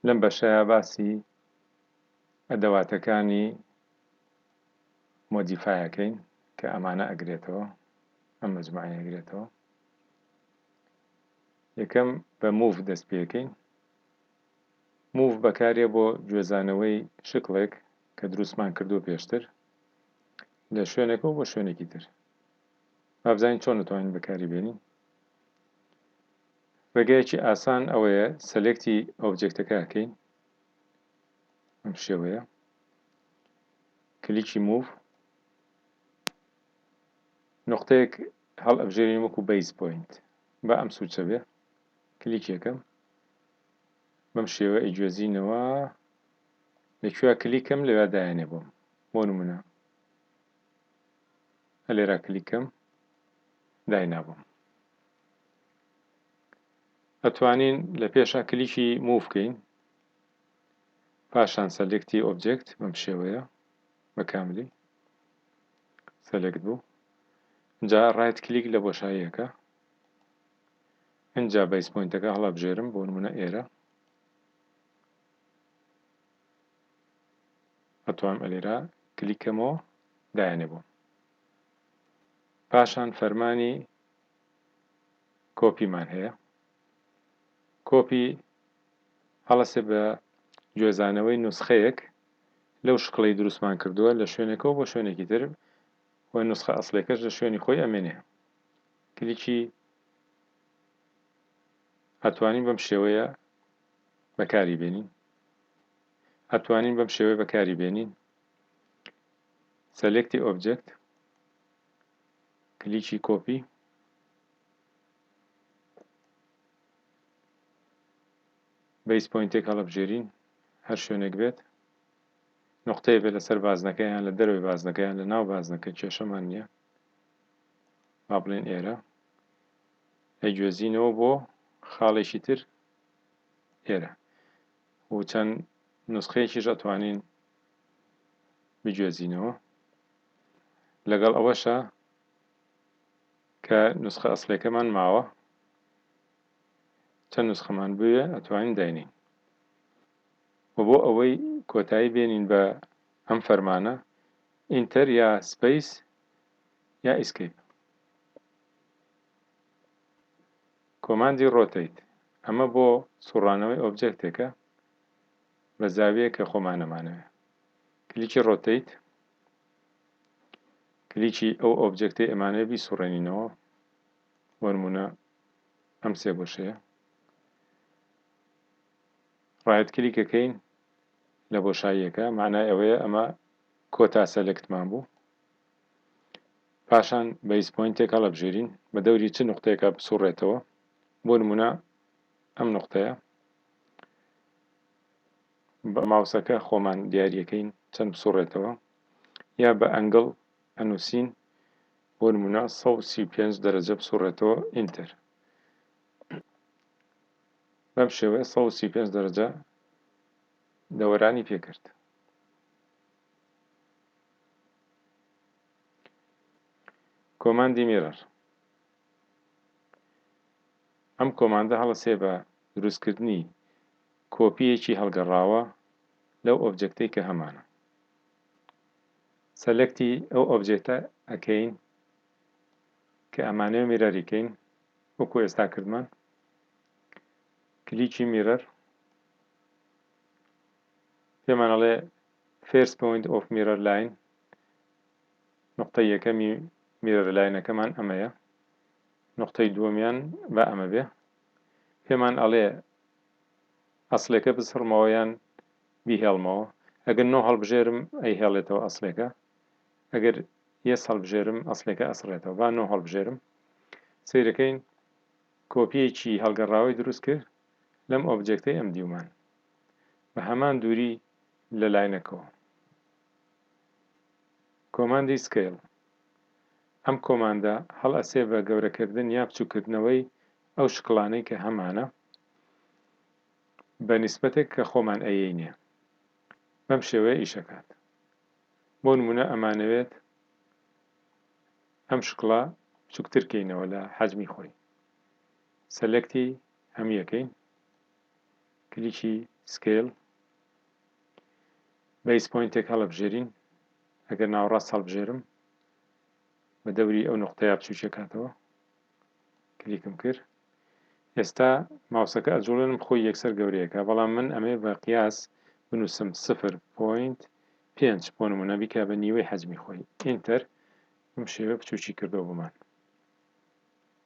لەم بەشەیە باسی ئەدەواتەکانی مۆدیفایەکەین کە ئەمانە ئەگرێتەوە، ئەم مەجموعەیە ئەگرێتەوە. یەکەم بە موڤ دەست پێەکەین. موڤ بەکارێ بۆ گوێزانەوەی شکڵێک کە دروستمان کردووە پێشتر لە شوێنێکەوە بۆ شوێنێکی تر. با بزانین چۆن دەتوانین بەکاری بێنین. ڕێگایەکی ئاسان ئەوەیە سەلێکتی ئۆبجێکتەکە ئەکەین، ئەم شێوەیە، کلیکی موڤ، نقطەیەک هەڵ ئەبژێرین وەکو بیس پۆینت، با ئەم سوچە بێ، کلیکی یەکەم، بەم شێوە ئەیگوێزینەوە، لەکوێ کلیکەم لەوێ دایەنێ بۆم، بۆ نمونە لێرە کلیکەم داینابووم. ئەتوانین لە پێشا کلیکی موڤ بکەین، پاشان سەلێکتی ئۆبجێکت بەم شێوەیە بە کاملی سەلێکت بوو. اینجا ڕایت کلیک لە بۆشاییەکە، اینجا بیس پۆینتەکە هەڵەبژێرم، بۆ نمونە ئێرە، ئەتوانم لێرە کلیکەمەوە دایەنێ بۆم. پاشان فەرمانی کۆپیمان هەیە. کۆپی هەڵەسێ بە گوێزانەوەی نوسخەیەک لەو شکڵەی دروستمان کردووە لە شوێنێکەوە بۆ شوێنێکی تر، و نوسخە ئەسڵێکەش لە شوێنی خۆی ئەمێنێ. کلیکی ئەتوانین بەم شێوەیە بەکاری بێنین. ئەتوانین بەم شێوەیە بەکاری بێنین سەلێکتی ئۆبجێکت، کلیکی کۆپی، بیس پۆینتێک هەڵەبژێرین هەر شوێنێک بێت، نقطەیە بێت لەسەر بازنەکە یان لە دەروی بازنەکە یان لە ناو بازنەکە، کێشەمان نییە، با بڵێن ئێرە، ئەیگوێزینەوە بۆ خاڵێکی تر ئێرە، و چەند نوسخەیەکیش ئەتوانین بگوێزینەوە. لەگەڵ ئەوەشە کە نوسخە ئەسڵەکەمان ماوە، چەند نوسخەمان بووە ئەتوانین داینین. و بۆ ئەوەی کۆتایی بێنین بە ئەم فەرمانە، ئینتەر یا سپەیس یا ئیسکەیپ. کۆماندی ڕۆتەیت، ئەمە بۆ سوڕانەوەی ئۆبجێکتێکە بە زاویە کە خۆمان ئەمانەوێ. کلیکی ڕۆتەیت، کلیکی ئەو ئۆبجێکتەی ئەمانەوێ بیسوڕێنینەوە، بۆ نمونە ئەم سێ گۆشەیە. ڕایت کلیکەکەین لە بۆشاییەکە، معنای ئەوەیە ئەمە کۆتا سەلێکتمان بوو. پاشان بیس پۆینتێک هەڵەبژێرین، بە دەوری چ نقطەیەکە بسوڕێتەوە، بۆ نمونە ئەم نقطەیە، بە ماوسەکە خۆمان دیاریەکەین چەند بسوڕێتەوە، یا بە ئەنگڵ ئەنووسین، بۆ نمونە 135 دەرەجە بسوڕێتەوە، ئینتەر. بەم شێوەیە 135 دەرەجە دەوەرانی پێکرد. کۆماندی میرەر، ئەم کۆماندە هەڵەسێ بە دروستکردنی کۆپیەکی هەڵگەڕاوە لەو ئۆبجێکتەی کە هەمانە. سەلێکتی ئەو ئۆبجێکتە ئەکەین کە ئەمانەوێ میرەریکەین، وەکو ئێستا کردمان. کلیکی میرەر، پێمان ئەڵێ فێرست پۆینت ئۆف میرەر لاین، نقطەی یەکەمی میرەر لاینەکەمان ئەمەیە، نقطەی دووەمیان با ئەمە بێ. پێمان ئەڵێ ئەسڵێکە بسڕمەوە یان بیهێڵمەوە. ئەگەر نۆ هەڵبژێرم ئەیهێڵێتەوە ئەسڵێکە، ئەگەر یەس هەڵبژێرم ئەسڵێکە ئەسڕێتەوە. با نۆ هەڵبژێرم، سەیرەکەین کۆپیەکی هەڵگەڕاوی دروست کرد لەم ئۆبجێکتەی ئەم دیومان بە هەمان دووری لە لاینەکەوە. کۆماندی سکەیل، ئەم کۆماندە هەڵئەسێ بە گەورەکردن یا بچووکردنەوەی ئەو شکڵانەی کە هەمانە بە نیسبەتێک کە خۆمان ئەیەینێ، بەم شێوەیە ئیشەکات. بۆ نمونە ئەمانەوێت ئەم شکڵە بچووکترکەینەوە لە حەجمی خۆی. سەلێکتی هەموویەکەین، کلیکی سکیل بیس پۆینتێک هەڵەبژێرین ئەگەر ناوەڕاست هەڵبژێرم بە دەوری ئەو نقطەیە بچووکە کاتەوە کلیکم کرد ئێستا ماوسەکە ئەجوڵێنم خۆی یەکسەر گەورەیەکە بەڵام من ئەمێ بە قیاس بنووسم 0.5 بۆ نمونە بیکا بە نیوەی حەجمی خۆی ئینتەر بەم شێوە بچووکی کردەوە بۆمان